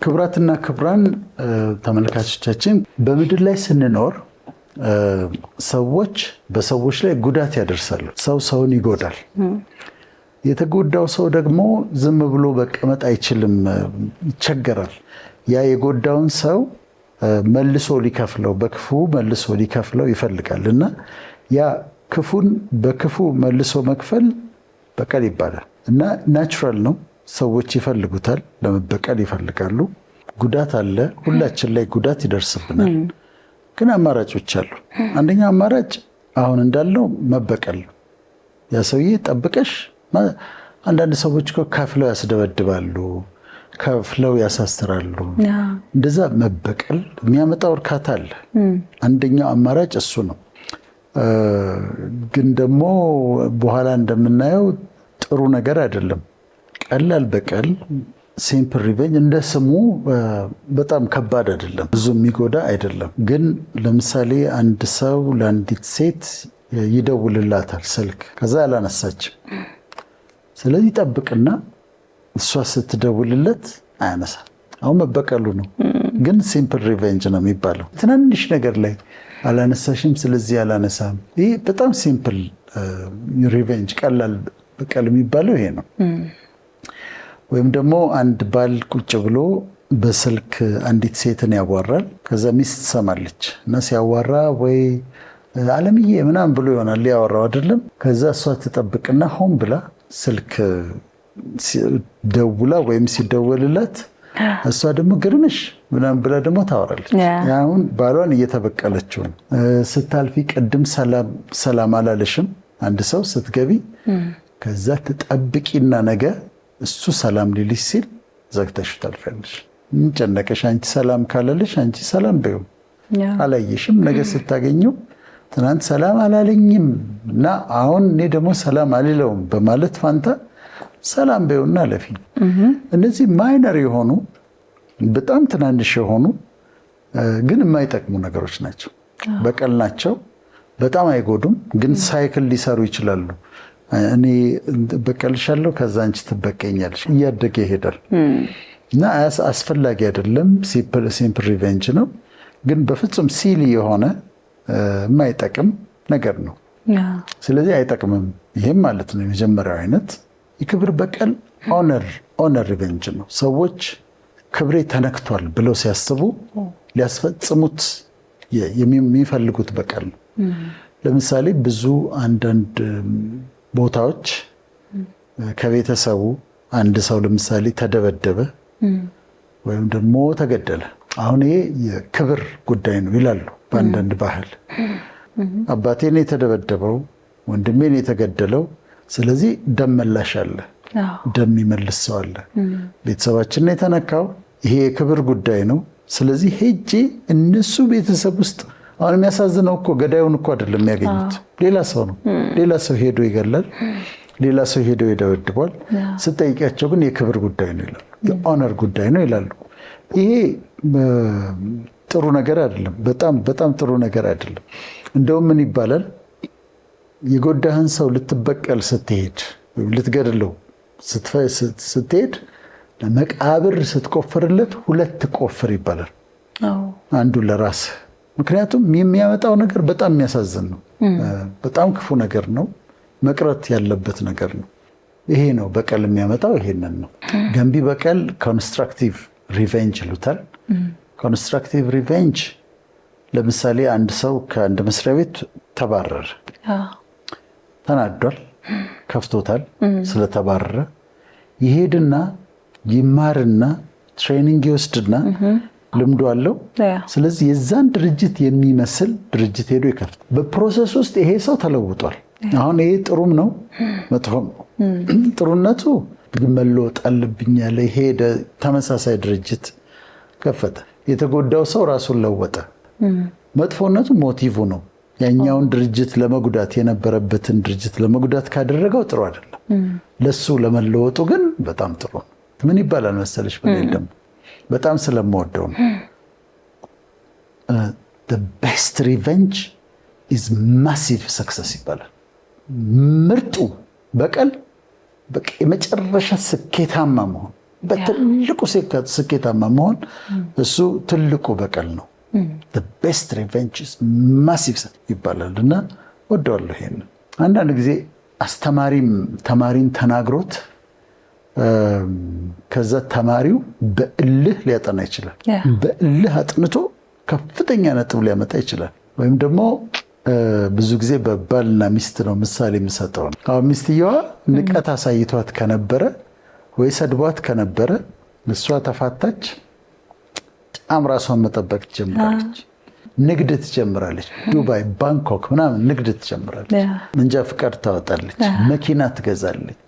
ክብራትና ክብራን ተመልካቾቻችን በምድር ላይ ስንኖር ሰዎች በሰዎች ላይ ጉዳት ያደርሳሉ። ሰው ሰውን ይጎዳል። የተጎዳው ሰው ደግሞ ዝም ብሎ መቀመጥ አይችልም፣ ይቸገራል። ያ የጎዳውን ሰው መልሶ ሊከፍለው በክፉ መልሶ ሊከፍለው ይፈልጋል እና ያ ክፉን በክፉ መልሶ መክፈል በቀል ይባላል እና ናቹራል ነው። ሰዎች ይፈልጉታል፣ ለመበቀል ይፈልጋሉ። ጉዳት አለ፣ ሁላችን ላይ ጉዳት ይደርስብናል። ግን አማራጮች አሉ። አንደኛው አማራጭ አሁን እንዳለው መበቀል ነው። ያ ሰውዬ ጠብቀሽ አንዳንድ ሰዎች እኮ ከፍለው ያስደበድባሉ፣ ከፍለው ያሳስራሉ። እንደዛ መበቀል የሚያመጣው እርካታ አለ። አንደኛው አማራጭ እሱ ነው። ግን ደግሞ በኋላ እንደምናየው ጥሩ ነገር አይደለም። ቀላል በቀል ሲምፕል ሪቬንጅ እንደ ስሙ በጣም ከባድ አይደለም፣ ብዙ የሚጎዳ አይደለም። ግን ለምሳሌ አንድ ሰው ለአንዲት ሴት ይደውልላታል ስልክ፣ ከዛ አላነሳችም። ስለዚህ ጠብቅና እሷ ስትደውልለት አያነሳም። አሁን መበቀሉ ነው፣ ግን ሲምፕል ሪቬንጅ ነው የሚባለው። ትናንሽ ነገር ላይ አላነሳሽም፣ ስለዚህ አላነሳም። ይህ በጣም ሲምፕል ሪቬንጅ፣ ቀላል በቀል የሚባለው ይሄ ነው። ወይም ደግሞ አንድ ባል ቁጭ ብሎ በስልክ አንዲት ሴትን ያዋራል። ከዛ ሚስት ትሰማለች እና ሲያዋራ ወይ አለምዬ ምናምን ብሎ ይሆናል ያወራው አይደለም። ከዛ እሷ ትጠብቅና ሆን ብላ ስልክ ደውላ ወይም ሲደወልላት እሷ ደግሞ ግርምሽ ምናምን ብላ ደግሞ ታወራለች። አሁን ባሏን እየተበቀለችው ነው። ስታልፊ ቅድም ሰላም አላለሽም አንድ ሰው ስትገቢ፣ ከዛ ትጠብቂና ነገ እሱ ሰላም ሊልሽ ሲል ዘግተሽ ታልፊያለሽ። ምን ጨነቀሽ? አንቺ ሰላም ካላለሽ አንቺ ሰላም በይው። አላየሽም፣ ነገ ስታገኘው ትናንት ሰላም አላለኝም እና አሁን እኔ ደግሞ ሰላም አልለውም በማለት ፋንታ ሰላም በይውና አለፊ። እነዚህ ማይነር የሆኑ በጣም ትናንሽ የሆኑ ግን የማይጠቅሙ ነገሮች ናቸው። በቀል ናቸው። በጣም አይጎዱም፣ ግን ሳይክል ሊሰሩ ይችላሉ። እኔ በቀልሻለሁ፣ ከዛ አንቺ ትበቀኛለሽ፣ እያደገ ይሄዳል እና አስፈላጊ አይደለም። ሲምፕል ሪቬንጅ ነው፣ ግን በፍጹም ሲሊ የሆነ የማይጠቅም ነገር ነው። ስለዚህ አይጠቅምም። ይህም ማለት ነው የመጀመሪያው አይነት የክብር በቀል ኦነር ሪቬንጅ ነው። ሰዎች ክብሬ ተነክቷል ብለው ሲያስቡ ሊያስፈጽሙት የሚፈልጉት በቀል ነው። ለምሳሌ ብዙ አንዳንድ ቦታዎች ከቤተሰቡ አንድ ሰው ለምሳሌ ተደበደበ ወይም ደግሞ ተገደለ። አሁን ይሄ የክብር ጉዳይ ነው ይላሉ በአንዳንድ ባህል። አባቴን የተደበደበው፣ ወንድሜን የተገደለው፣ ስለዚህ ደም መላሽ አለ፣ ደም ይመልስ ሰው አለ። ቤተሰባችንን የተነካው፣ ይሄ የክብር ጉዳይ ነው። ስለዚህ ሄጄ እነሱ ቤተሰብ ውስጥ አሁን የሚያሳዝነው እኮ ገዳዩን እኮ አይደለም የሚያገኙት፣ ሌላ ሰው ነው። ሌላ ሰው ሄዶ ይገላል፣ ሌላ ሰው ሄዶ ይደበድባል። ስጠይቂያቸው ግን የክብር ጉዳይ ነው ይላሉ፣ የኦነር ጉዳይ ነው ይላሉ። ይሄ ጥሩ ነገር አይደለም፣ በጣም ጥሩ ነገር አይደለም። እንደውም ምን ይባላል፣ የጎዳህን ሰው ልትበቀል ስትሄድ ወይም ልትገድለው ስትሄድ ለመቃብር ስትቆፍርለት ሁለት ቆፍር ይባላል፣ አንዱ ለራስህ። ምክንያቱም የሚያመጣው ነገር በጣም የሚያሳዝን ነው፣ በጣም ክፉ ነገር ነው፣ መቅረት ያለበት ነገር ነው። ይሄ ነው በቀል የሚያመጣው፣ ይሄንን ነው። ገንቢ በቀል ኮንስትራክቲቭ ሪቬንጅ ይሉታል። ኮንስትራክቲቭ ሪቬንጅ ለምሳሌ አንድ ሰው ከአንድ መስሪያ ቤት ተባረረ፣ ተናዷል፣ ከፍቶታል። ስለተባረረ ይሄድና ይማርና ትሬኒንግ ይወስድና ልምዱ አለው። ስለዚህ የዛን ድርጅት የሚመስል ድርጅት ሄዶ ይከፍት። በፕሮሰስ ውስጥ ይሄ ሰው ተለውጧል። አሁን ይሄ ጥሩም ነው መጥፎም ነው። ጥሩነቱ መለወጥ አለብኝ ያለ ሄደ፣ ተመሳሳይ ድርጅት ከፈተ። የተጎዳው ሰው ራሱን ለወጠ። መጥፎነቱ ሞቲቭ ነው። ያኛውን ድርጅት ለመጉዳት የነበረበትን ድርጅት ለመጉዳት ካደረገው ጥሩ አይደለም። ለሱ ለመለወጡ ግን በጣም ጥሩ ነው። ምን ይባላል መሰለሽ? ደግሞ በጣም ስለምወደው ነው። the best revenge is massive success ይባላል። ምርጡ በቀል የመጨረሻ ስኬታማ መሆን በትልቁ ስኬታማ መሆን እሱ ትልቁ በቀል ነው። the best revenge is massive ይባላል እና ወደዋለሁ ይሄን። አንዳንድ ጊዜ አስተማሪም ተማሪን ተናግሮት ከዛ ተማሪው በእልህ ሊያጠና ይችላል። በእልህ አጥንቶ ከፍተኛ ነጥብ ሊያመጣ ይችላል። ወይም ደግሞ ብዙ ጊዜ በባልና ሚስት ነው ምሳሌ የምሰጠው። አሁን ሚስትየዋ ንቀት አሳይቷት ከነበረ ወይ ሰድቧት ከነበረ እሷ ተፋታች፣ በጣም ራሷን መጠበቅ ትጀምራለች። ንግድ ትጀምራለች። ዱባይ፣ ባንኮክ ምናምን ንግድ ትጀምራለች። መንጃ ፍቃድ ታወጣለች፣ መኪና ትገዛለች።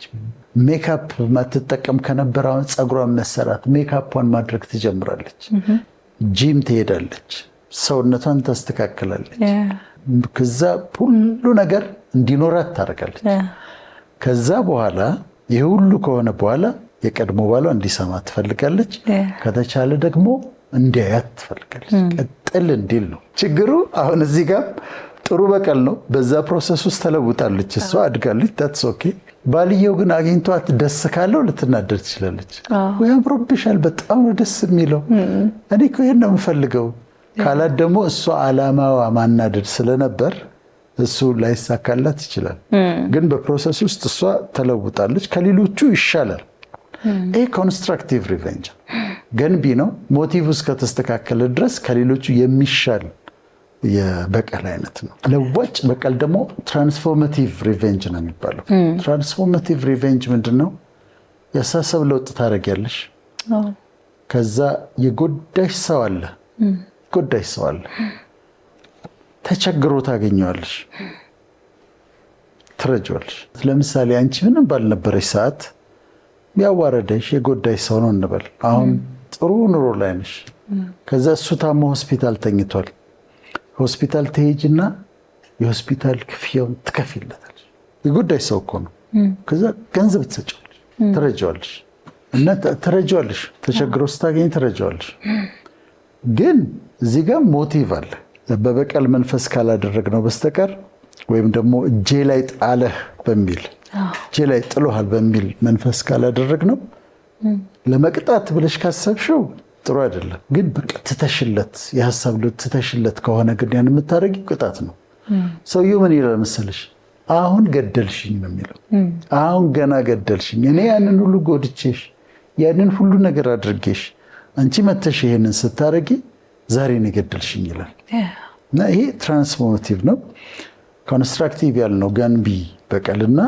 ሜካፕ ማትጠቀም ከነበረ አሁን ፀጉሯን መሰራት፣ ሜካፕዋን ማድረግ ትጀምራለች። ጂም ትሄዳለች፣ ሰውነቷን ታስተካክላለች። ከዛ ሁሉ ነገር እንዲኖራት ታደርጋለች። ከዛ በኋላ ይህ ሁሉ ከሆነ በኋላ የቀድሞ ባሏ እንዲሰማ ትፈልጋለች። ከተቻለ ደግሞ እንዲያያት ትፈልጋለች። ቀጥል እንዲል ነው ችግሩ። አሁን እዚህ ጋር ጥሩ በቀል ነው። በዛ ፕሮሰስ ውስጥ ተለውጣለች፣ እሷ አድጋለች። ታትስ ኦኬ። ባልየው ግን አግኝቷት ደስ ካለው ልትናደድ ትችላለች። ወይ አምሮብሻል፣ በጣም ነው ደስ የሚለው፣ እኔ እኮ ይሄን ነው የምፈልገው ካላት ደግሞ እሷ ዓላማዋ ማናደድ ስለነበር እሱ ላይሳካላት ይችላል። ግን በፕሮሰስ ውስጥ እሷ ተለውጣለች፣ ከሌሎቹ ይሻላል። ይሄ ኮንስትራክቲቭ ሪቨንጅ ገንቢ ነው። ሞቲቭ እስከተስተካከለ ድረስ ከሌሎቹ የሚሻል የበቀል አይነት ነው። ለዋጭ በቀል ደግሞ ትራንስፎርማቲቭ ሪቨንጅ ነው የሚባለው። ትራንስፎርማቲቭ ሪቨንጅ ምንድነው? የአስተሳሰብ ለውጥ ታደርጊያለሽ። ከዛ የጎዳሽ ሰው አለ ተቸግሮ ታገኘዋለሽ፣ ትረጂዋለሽ። ለምሳሌ አንቺ ምንም ባልነበረሽ ሰዓት ያዋረደሽ የጎዳሽ ሰው ነው እንበል። አሁን ጥሩ ኑሮ ላይ ነሽ። ከዛ እሱ ታሞ ሆስፒታል ተኝቷል። ሆስፒታል ትሄጂና የሆስፒታል ክፍያውን ትከፊለታለሽ። የጎዳሽ ሰው እኮ ነው። ከዛ ገንዘብ ትሰጪዋለሽ፣ ትረጂዋለሽ እና ትረጂዋለሽ። ተቸግሮ ስታገኝ ትረጂዋለሽ። ግን እዚህ ጋር ሞቲቭ አለ። በበቀል መንፈስ ካላደረግነው በስተቀር ወይም ደግሞ እጄ ላይ ጣለህ በሚል እጄ ላይ ጥሎሃል በሚል መንፈስ ካላደረግነው ለመቅጣት ብለሽ ካሰብሽው ጥሩ አይደለም። ግን በቃ ትተሽለት የሐሳብ ልት ትተሽለት ከሆነ ግን ያን የምታደርጊው ቅጣት ነው። ሰውየው ምን ይላል መሰለሽ? አሁን ገደልሽኝ ነው የሚለው። አሁን ገና ገደልሽኝ፣ እኔ ያንን ሁሉ ጎድቼሽ ያንን ሁሉ ነገር አድርጌሽ አንቺ መተሽ ይሄንን ስታረጊ ዛሬ ነው ገደልሽኝ ይላል። እና ይሄ ትራንስፎርማቲቭ ነው። ኮንስትራክቲቭ ያልነው ገንቢ በቀልና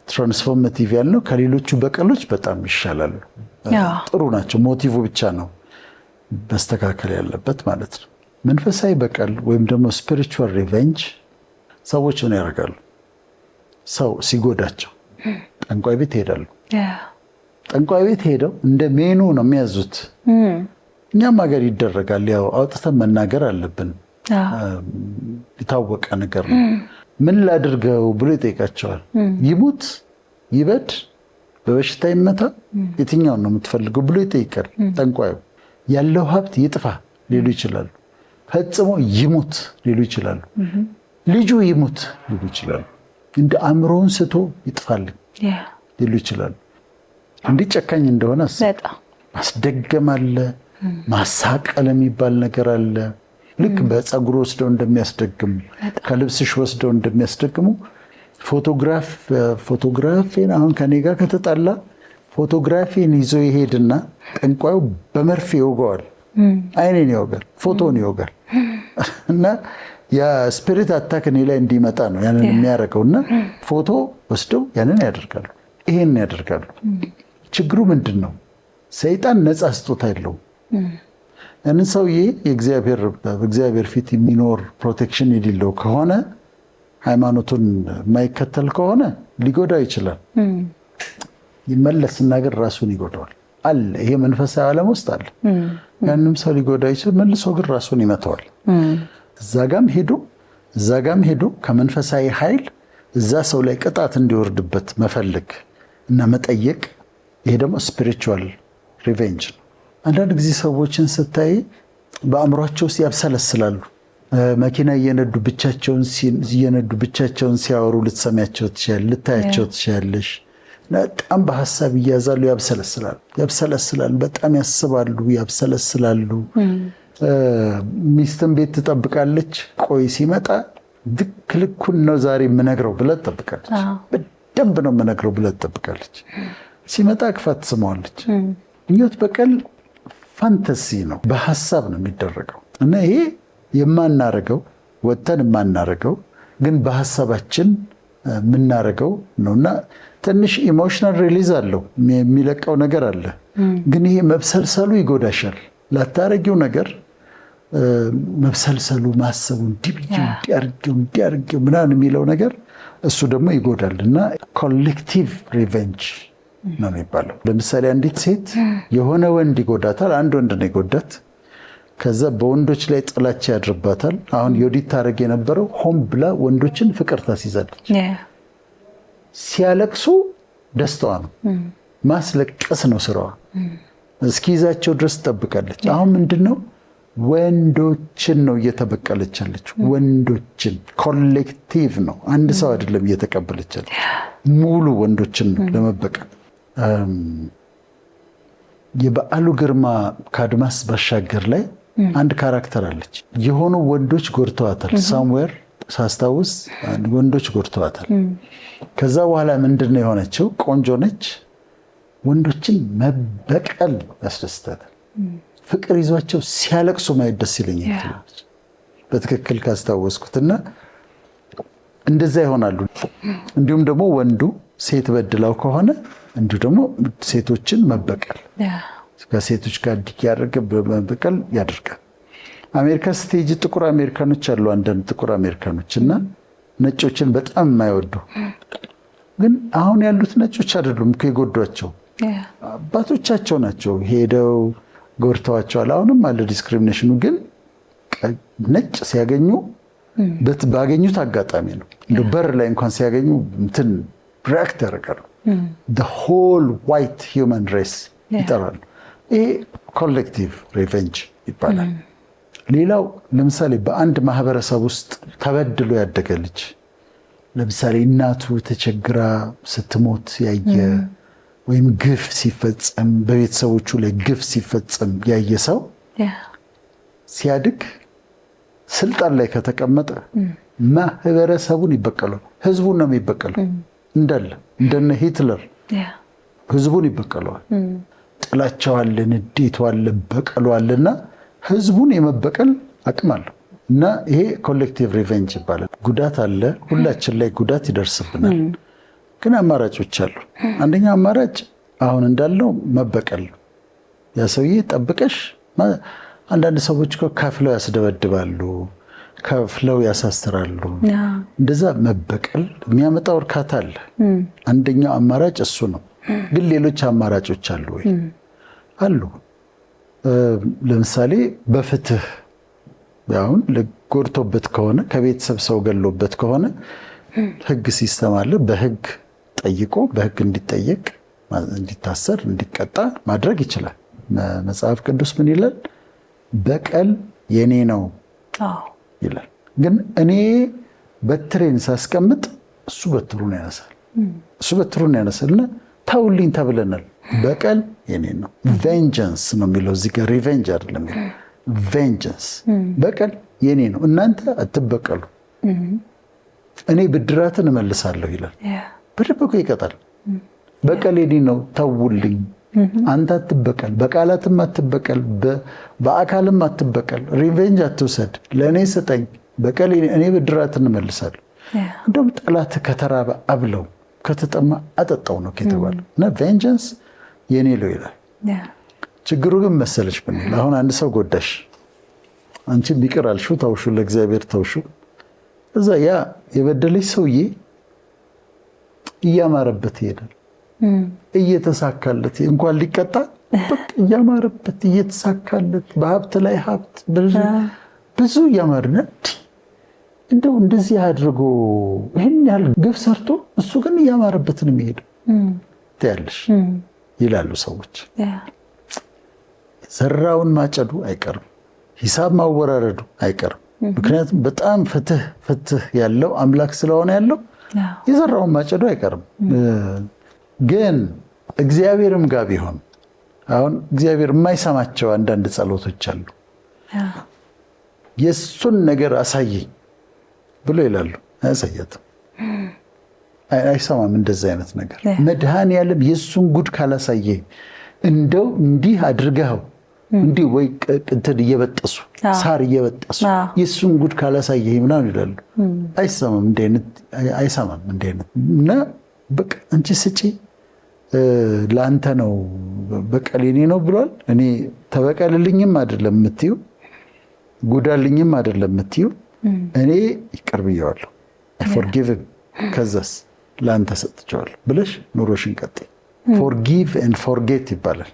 ትራንስፎርማቲቭ ያልነው ከሌሎቹ በቀሎች በጣም ይሻላሉ፣ ጥሩ ናቸው። ሞቲቭ ብቻ ነው መስተካከል ያለበት ማለት ነው። መንፈሳዊ በቀል ወይም ደግሞ ስፒሪቹዋል ሪቨንጅ ሰዎች ምን ያደርጋሉ? ሰው ሲጎዳቸው ጠንቋይ ቤት ይሄዳሉ። ጠንቋይ ቤት ሄደው እንደ ሜኑ ነው የሚያዙት። እኛም ሀገር ይደረጋል። ያው አውጥተን መናገር አለብን፣ የታወቀ ነገር ነው። ምን ላድርገው ብሎ ይጠይቃቸዋል። ይሙት፣ ይበድ፣ በበሽታ ይመታ፣ የትኛውን ነው የምትፈልገው ብሎ ይጠይቃል ጠንቋዩ። ያለው ሀብት ይጥፋ ሊሉ ይችላሉ። ፈጽሞ ይሙት ሊሉ ይችላሉ። ልጁ ይሙት ሊሉ ይችላሉ። እንደ አእምሮውን ስቶ ይጥፋልኝ ሊሉ ይችላሉ። እንዲህ ጨካኝ እንደሆነ ማስደገም አለ፣ ማሳቀል የሚባል ነገር አለ። ልክ በፀጉር ወስደው እንደሚያስደግሙ፣ ከልብስሽ ወስደው እንደሚያስደግሙ ፎቶግራፊን አሁን ከኔ ጋር ከተጣላ ፎቶግራፊን ይዞ ይሄድና ጠንቋዩ በመርፌ ይወጋዋል። አይኔን ይወጋል፣ ፎቶን ይወጋል። እና የስፒሪት አታክ እኔ ላይ እንዲመጣ ነው ያንን የሚያደርገው። እና ፎቶ ወስደው ያንን ያደርጋሉ፣ ይሄን ያደርጋሉ። ችግሩ ምንድን ነው? ሰይጣን ነፃ ስጦታ የለውም። ያንን ሰውዬ በእግዚአብሔር ፊት የሚኖር ፕሮቴክሽን የሌለው ከሆነ፣ ሃይማኖቱን የማይከተል ከሆነ ሊጎዳ ይችላል። ይመለስና ግን ራሱን ይጎዳዋል አለ። ይሄ መንፈሳዊ ዓለም ውስጥ አለ። ያንም ሰው ሊጎዳ ይችላል፣ መልሶ ግን ራሱን ይመተዋል። እዛ ጋም ሄዶ ከመንፈሳዊ ኃይል እዛ ሰው ላይ ቅጣት እንዲወርድበት መፈለግ እና መጠየቅ፣ ይሄ ደግሞ ስፒሪቹዋል ሪቬንጅ ነው። አንዳንድ ጊዜ ሰዎችን ስታይ በአእምሯቸው ውስጥ ያብሰለስላሉ። መኪና እየነዱ ብቻቸውን ሲያወሩ ልታያቸው ትችያለሽ። በጣም በሐሳብ ይያዛሉ፣ ያብሰለስላሉ፣ በጣም ያስባሉ፣ ያብሰለስላሉ። ሚስትን ቤት ትጠብቃለች። ቆይ ሲመጣ ልኩን ነው ዛሬ የምነግረው ብላ ትጠብቃለች። በደንብ ነው የምነግረው ብላ ትጠብቃለች። ሲመጣ ክፋት ትስመዋለች። ምኞት በቀል ፋንታሲ ነው፣ በሐሳብ ነው የሚደረገው እና ይሄ የማናረገው ወጥተን የማናረገው ግን በሐሳባችን የምናረገው ነውና ትንሽ ኢሞሽናል ሪሊዝ አለው፣ የሚለቀው ነገር አለ። ግን ይሄ መብሰልሰሉ ይጎዳሻል። ላታረጊው ነገር መብሰልሰሉ፣ ማሰቡ እንዲያርገው ምናምን የሚለው ነገር እሱ ደግሞ ይጎዳል እና ኮሌክቲቭ ሪቨንጅ ነው የሚባለው። ለምሳሌ አንዲት ሴት የሆነ ወንድ ይጎዳታል። አንድ ወንድ ነው ይጎዳት። ከዛ በወንዶች ላይ ጥላቻ ያድርባታል። አሁን ዮዲት ታደርግ የነበረው ሆን ብላ ወንዶችን ፍቅር ታስይዛለች። ሲያለቅሱ ደስታዋ ነው፣ ማስለቀስ ነው ስራዋ። እስኪይዛቸው ድረስ ትጠብቃለች። አሁን ምንድነው ወንዶችን ነው እየተበቀለች ያለች። ወንዶችን ኮሌክቲቭ ነው፣ አንድ ሰው አይደለም እየተቀበለች ያለች፣ ሙሉ ወንዶችን ነው ለመበቀል። የበዓሉ ግርማ ከአድማስ ባሻገር ላይ አንድ ካራክተር አለች። የሆኑ ወንዶች ጎድተዋታል። ሳምዌር ሳስታውስ ወንዶች ጎድተዋታል። ከዛ በኋላ ምንድነው የሆነችው? ቆንጆ ነች። ወንዶችን መበቀል ያስደስታታል። ፍቅር ይዟቸው ሲያለቅሱ ማየት ደስ ይለኛል። በትክክል ካስታወስኩትና እንደዛ ይሆናሉ። እንዲሁም ደግሞ ወንዱ ሴት በድላው ከሆነ እንዲሁ ደግሞ ሴቶችን መበቀል፣ ከሴቶች ጋር ዲክ ያደርገ በመበቀል ያደርጋል። አሜሪካ ስቴጅ ጥቁር አሜሪካኖች አሉ፣ አንዳንድ ጥቁር አሜሪካኖች እና ነጮችን በጣም የማይወዱ ግን አሁን ያሉት ነጮች አይደሉም እኮ የጎዷቸው አባቶቻቸው ናቸው ሄደው ጎድተዋቸዋል። አሁንም አለ ዲስክሪሚኔሽኑ። ግን ነጭ ሲያገኙ ባገኙት አጋጣሚ ነው። እንደው በር ላይ እንኳን ሲያገኙ እንትን ሪአክት ያደርጋሉ። the whole white human race ይጠራሉ። ይሄ ኮሌክቲቭ ሪቨንጅ ይባላል። ሌላው ለምሳሌ በአንድ ማህበረሰብ ውስጥ ተበድሎ ያደገ ልጅ፣ ለምሳሌ እናቱ ተቸግራ ስትሞት ያየ ወይም ግፍ ሲፈጸም በቤተሰቦቹ ላይ ግፍ ሲፈጸም ያየ ሰው ሲያድግ ስልጣን ላይ ከተቀመጠ ማህበረሰቡን ይበቀላል። ህዝቡን ነው የሚበቀለው። እንዳለ እንደነ ሂትለር ህዝቡን ይበቀለዋል። ጥላቻው አለ፣ ንዴቱ አለ፣ በቀሉ አለና ህዝቡን የመበቀል አቅም አለው እና ይሄ ኮሌክቲቭ ሪቨንጅ ይባላል። ጉዳት አለ፣ ሁላችን ላይ ጉዳት ይደርስብናል። ግን አማራጮች አሉ። አንደኛው አማራጭ አሁን እንዳለው መበቀል ነው። ያ ሰውዬ ጠብቀሽ አንዳንድ ሰዎች እኮ ከፍለው ያስደበድባሉ፣ ከፍለው ያሳስራሉ። እንደዛ መበቀል የሚያመጣው እርካታ አለ። አንደኛው አማራጭ እሱ ነው። ግን ሌሎች አማራጮች አሉ ወይ? አሉ። ለምሳሌ በፍትህ አሁን ጎድቶበት ከሆነ ከቤተሰብ ሰው ገሎበት ከሆነ ህግ ሲስተም አለ። በህግ ጠይቆ በህግ እንዲጠየቅ፣ እንዲታሰር፣ እንዲቀጣ ማድረግ ይችላል። መጽሐፍ ቅዱስ ምን ይላል? በቀል የኔ ነው ይላል። ግን እኔ በትሬን ሳስቀምጥ እሱ በትሩን ያነሳል። እሱ በትሩን ያነሳልና ተውልኝ ተብለናል። በቀል የኔ ነው። ቬንጀንስ ነው የሚለው እዚህ ጋር ሪቬንጅ አይደለም። ቬንጀንስ በቀል የኔ ነው፣ እናንተ አትበቀሉ፣ እኔ ብድራትን እመልሳለሁ ይላል። በደንብ ይቀጣል። በቀል የኔ ነው፣ ተውልኝ፣ አንተ አትበቀል፣ በቃላትም አትበቀል፣ በአካልም አትበቀል፣ ሪቬንጅ አትውሰድ፣ ለእኔ ስጠኝ፣ በቀል እኔ ብድራትን እመልሳለሁ። እንደውም ጠላት ከተራበ አብለው ከተጠማ አጠጣው ነው ከተባለው እና ቬንጀንስ የኔ ነው ይላል። ችግሩ ግን መሰለሽ ብንል አሁን አንድ ሰው ጎዳሽ፣ አንቺ ቢቀር አልሽው፣ ተውሹ፣ ለእግዚአብሔር ተውሹ። እዛ ያ የበደለሽ ሰውዬ እያማረበት ይሄዳል፣ እየተሳካለት እንኳን ሊቀጣ እያማረበት እየተሳካለት፣ በሀብት ላይ ሀብት ብዙ እያማርነ እንደው እንደዚህ አድርጎ ይህን ያህል ግፍ ሰርቶ እሱ ግን እያማረበትን የሚሄደው ትያለሽ ይላሉ ሰዎች። ዘራውን ማጨዱ አይቀርም፣ ሂሳብ ማወራረዱ አይቀርም። ምክንያቱም በጣም ፍትህ ያለው አምላክ ስለሆነ ያለው የዘራውን ማጨዱ አይቀርም። ግን እግዚአብሔርም ጋር ቢሆን አሁን እግዚአብሔር የማይሰማቸው አንዳንድ ጸሎቶች አሉ። የሱን ነገር አሳየኝ ብሎ ይላሉ። አያሳያትም፣ አይሰማም። እንደዚህ አይነት ነገር መድኃኔዓለም የሱን ጉድ ካላሳየኝ እንደው እንዲህ አድርገው እንዲህ ወይ እንትን እየበጠሱ ሳር እየበጠሱ የሱን ጉድ ካላሳየኝ ምናምን ይላሉ። አይሰማም፣ እንደ አይነት አይሰማም። እንደ አይነት እና በቃ አንቺ ስጪ ለአንተ ነው በቀል የኔ ነው ብሏል። እኔ ተበቀልልኝም አይደለም የምትይው ጉዳልኝም አይደለም የምትይው እኔ ይቅር ብየዋለሁ I forgive him ከዛስ ለአንተ ሰጥቼዋለሁ ብለሽ ኑሮሽን ቀጥይ። forgive and forget ይባላል።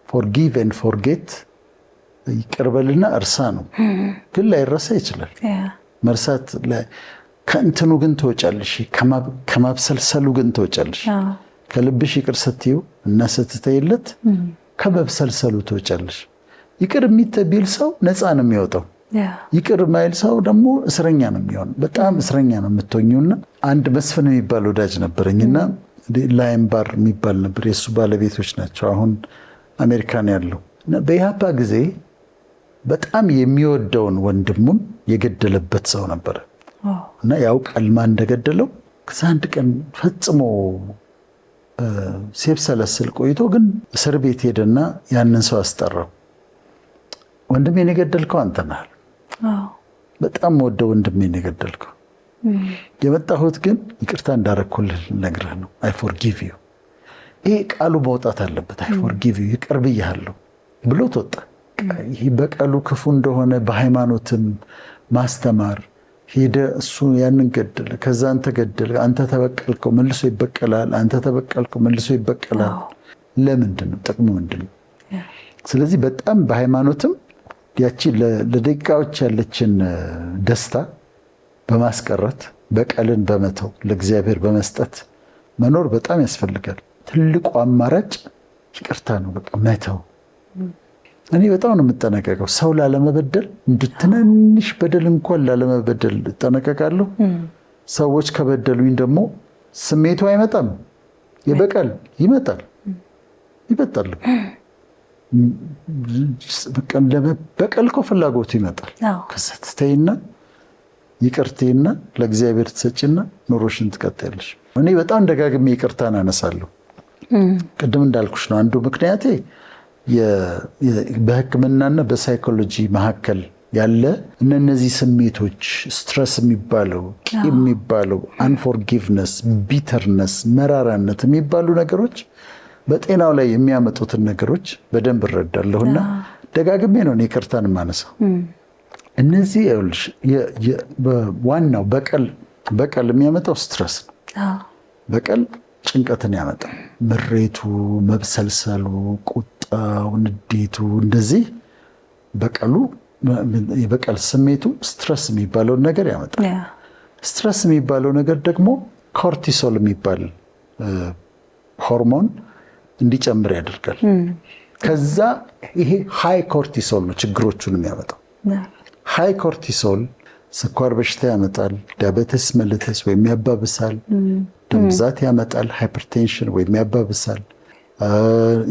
forgive and forget ይቅር በልና እርሳ ነው። ግን ላይረሳ ይችላል። መርሳት ከእንትኑ ግን ትወጫለሽ፣ ከማብሰልሰሉ ግን ትወጫለሽ። ከልብሽ ይቅር ስትዩ እና ስትተይለት ከመብሰልሰሉ ትወጫለሽ። ይቅር የሚተቢል ሰው ነፃ ነው የሚወጣው። ይቅር ማይል ሰው ደግሞ እስረኛ ነው የሚሆን። በጣም እስረኛ ነው የምትሆኙና አንድ መስፍን የሚባል ወዳጅ ነበረኝና ላይም ባር የሚባል ነበር። የእሱ ባለቤቶች ናቸው። አሁን አሜሪካን ያለው እና በኢህአፓ ጊዜ በጣም የሚወደውን ወንድሙን የገደለበት ሰው ነበረ እና ያውቃል ማን እንደገደለው። ከዛ አንድ ቀን ፈጽሞ ሲብሰለስል ቆይቶ ግን እስር ቤት ሄደና ያንን ሰው አስጠራው። ወንድሜን የገደልከው አንተ ነህ። በጣም ወደ ወንድሜን የገደልከው የመጣሁት ግን ይቅርታ እንዳረኩልህ ልነግርህ ነው። አይ ፎርጊቭ ዩ። ይሄ ቃሉ መውጣት አለበት። አይ ፎርጊቭ ዩ ይቅር ብያለሁ ብሎት ወጣ። ይሄ በቀሉ ክፉ እንደሆነ በሃይማኖትም ማስተማር ሄደ። እሱ ያንን ገደለ፣ ከዛ አንተ ገደለ፣ አንተ ተበቀልከው መልሶ ይበቀላል፣ አንተ ተበቀልከው መልሶ ይበቀላል። ለምንድን ነው? ጥቅሙ ምንድን ነው? ስለዚህ በጣም በሃይማኖትም ያቺ ለደቂቃዎች ያለችን ደስታ በማስቀረት በቀልን በመተው ለእግዚአብሔር በመስጠት መኖር በጣም ያስፈልጋል። ትልቁ አማራጭ ይቅርታ ነው። በቃ መተው። እኔ በጣም ነው የምጠነቀቀው ሰው ላለመበደል፣ ትንሽ በደል እንኳን ላለመበደል እጠነቀቃለሁ። ሰዎች ከበደሉኝ ደግሞ ስሜቱ አይመጣም፣ የበቀል ይመጣል። በቀል እኮ ፍላጎቱ ይመጣል። ከሰትተይና ይቅርቴና ለእግዚአብሔር ትሰጪና ኑሮሽን ትቀጥያለሽ። እኔ በጣም ደጋግሜ ይቅርታን አነሳለሁ። ቅድም እንዳልኩሽ ነው አንዱ ምክንያቴ በሕክምናና በሳይኮሎጂ መካከል ያለ እነዚህ ስሜቶች ስትረስ የሚባለው ቂም የሚባለው አንፎርጊቭነስ፣ ቢተርነስ፣ መራራነት የሚባሉ ነገሮች በጤናው ላይ የሚያመጡትን ነገሮች በደንብ እረዳለሁና ደጋግሜ ነው ይቅርታን የማነሳው። እነዚህ ይኸውልሽ ዋናው በቀል የሚያመጣው ስትረስ ነው። በቀል ጭንቀትን ያመጣል። ምሬቱ፣ መብሰልሰሉ፣ ቁጣው፣ ንዴቱ እንደዚህ የበቀል ስሜቱ ስትረስ የሚባለውን ነገር ያመጣል። ስትረስ የሚባለው ነገር ደግሞ ኮርቲሶል የሚባል ሆርሞን እንዲጨምር ያደርጋል። ከዛ ይሄ ሃይ ኮርቲሶል ነው ችግሮቹን የሚያመጣው። ሃይ ኮርቲሶል ስኳር በሽታ ያመጣል፣ ዲያቤቲስ መልተስ ወይም ያባብሳል፣ ደም ብዛት ያመጣል፣ ሃይፐርቴንሽን ወይም ያባብሳል፣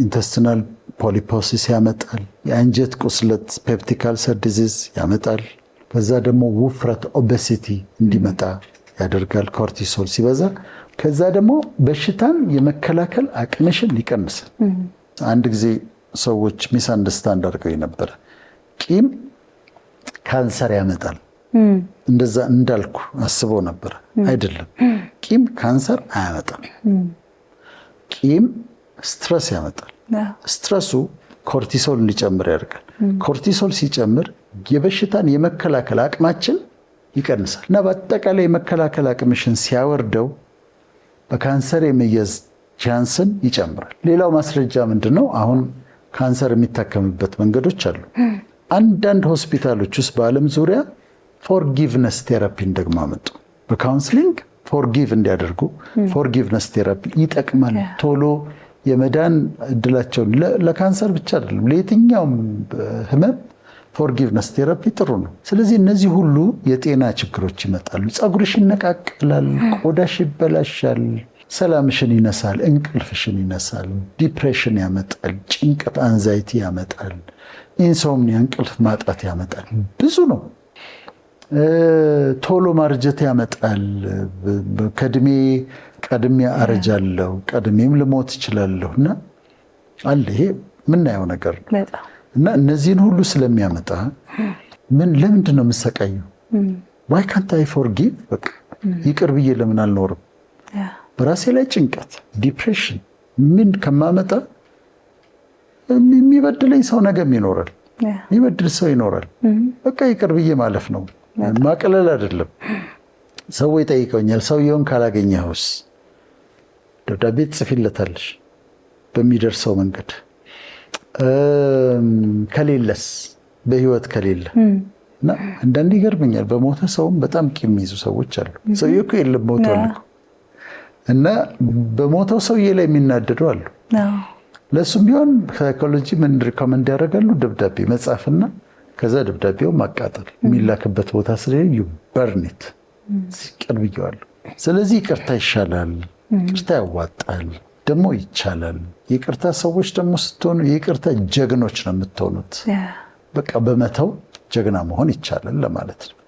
ኢንተስቲናል ፖሊፖሲስ ያመጣል፣ የአንጀት ቁስለት ፔፕቲክ አልሰር ዲዚዝ ያመጣል። ከዛ ደግሞ ውፍረት ኦቤሲቲ እንዲመጣ ያደርጋል ኮርቲሶል ሲበዛ። ከዛ ደግሞ በሽታን የመከላከል አቅምሽን ይቀንሳል። አንድ ጊዜ ሰዎች ሚስ አንደርስታንድ አድርገው ነበረ። ቂም ካንሰር ያመጣል እንደዛ እንዳልኩ አስበው ነበር። አይደለም፣ ቂም ካንሰር አያመጣም። ቂም ስትረስ ያመጣል። ስትረሱ ኮርቲሶል እንዲጨምር ያደርጋል። ኮርቲሶል ሲጨምር የበሽታን የመከላከል አቅማችን ይቀንሳል እና በአጠቃላይ የመከላከል አቅምሽን ሲያወርደው በካንሰር የመያዝ ቻንስን ይጨምራል። ሌላው ማስረጃ ምንድን ነው? አሁን ካንሰር የሚታከምበት መንገዶች አሉ። አንዳንድ ሆስፒታሎች ውስጥ በዓለም ዙሪያ ፎርጊቭነስ ቴራፒን ደግሞ አመጡ። በካውንስሊንግ ፎርጊቭ እንዲያደርጉ ፎርጊቭነስ ቴራፒ ይጠቅማል። ቶሎ የመዳን እድላቸውን ለካንሰር ብቻ አይደለም ለየትኛውም ህመም ፎርጊቭነስ ቴራፒ ጥሩ ነው። ስለዚህ እነዚህ ሁሉ የጤና ችግሮች ይመጣሉ። ፀጉርሽ ይነቃቀላል፣ ቆዳሽ ይበላሻል፣ ሰላምሽን ይነሳል፣ እንቅልፍሽን ይነሳል፣ ዲፕሬሽን ያመጣል፣ ጭንቀት አንዛይቲ ያመጣል፣ ኢንሶምኒያ እንቅልፍ ማጣት ያመጣል። ብዙ ነው። ቶሎ ማርጀት ያመጣል። ከእድሜ ቀድሜ አረጃለሁ፣ ቀድሜም ልሞት እችላለሁ እና አለ ይሄ የምናየው ነገር ነው። እና እነዚህን ሁሉ ስለሚያመጣ ለምንድን ነው የምሰቃየው? ዋይ ካንት አይ ፎርጊቭ? በቃ ይቅር ብዬ ለምን አልኖርም? በራሴ ላይ ጭንቀት፣ ዲፕሬሽን ምን ከማመጣ የሚበድለኝ ሰው ነገም ይኖራል፣ የሚበድል ሰው ይኖራል። በቃ ይቅር ብዬ ማለፍ ነው። ማቅለል አይደለም። ሰው ይጠይቀኛል፣ ሰውየውን ካላገኘኸውስ ደብዳቤ ትጽፊለታለሽ በሚደርሰው መንገድ። ከሌለስ በህይወት ከሌለ እና አንዳንድ ይገርመኛል። በሞተ ሰውም በጣም ቂም የሚይዙ ሰዎች አሉ። ሰውዬው እኮ የለም ሞቷል እና በሞተው ሰውዬ ላይ የሚናደዱ አሉ። ለእሱም ቢሆን ሳይኮሎጂ ምን ሪኮመንድ ያደርጋሉ? ደብዳቤ መጻፍና ከዛ ደብዳቤው ማቃጠል፣ የሚላክበት ቦታ ስለሌለ በርኒት ሲቀር ብየዋለሁ። ስለዚህ ይቅርታ ይሻላል፣ ይቅርታ ያዋጣል፣ ደግሞ ይቻላል። ይቅርታ ሰዎች ደግሞ ስትሆኑ የይቅርታ ጀግኖች ነው የምትሆኑት። በቃ በመተው ጀግና መሆን ይቻላል ለማለት ነው።